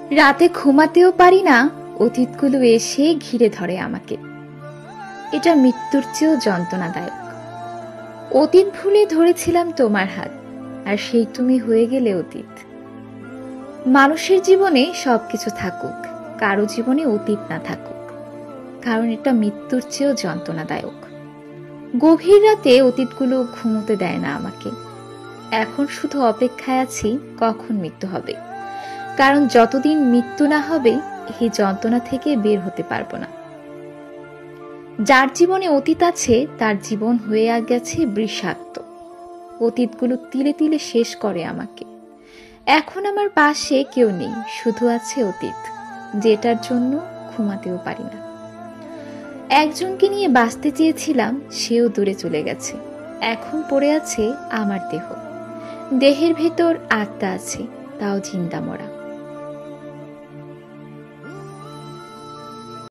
রাতে ঘুমাতেও পারি না, অতীতগুলো এসে ঘিরে ধরে আমাকে। এটা মৃত্যুর চেয়েও যন্ত্রণাদায়ক। অতীত ভুলে ধরেছিলাম তোমার হাত, আর সেই তুমি হয়ে গেলে অতীত। মানুষের জীবনে সবকিছু থাকুক, কারো জীবনে অতীত না থাকুক, কারণ এটা মৃত্যুর চেয়েও যন্ত্রণাদায়ক। গভীর রাতে অতীতগুলো ঘুমোতে দেয় না আমাকে। এখন শুধু অপেক্ষায় আছি কখন মৃত্যু হবে, কারণ যতদিন মৃত্যু না হবে এই যন্ত্রণা থেকে বের হতে পারবো না। যার জীবনে অতীত আছে তার জীবন হয়ে গেছে বিষাক্ত। অতীতগুলো তিলে তিলে শেষ করে আমাকে। এখন আমার পাশে কেউ নেই, শুধু আছে অতীত, যেটার জন্য ঘুমাতেও পারি না। একজনকে নিয়ে বাঁচতে চেয়েছিলাম, সেও দূরে চলে গেছে। এখন পড়ে আছে আমার দেহ। দেহের ভেতর আত্মা আছে, তাও জিন্দা মরা।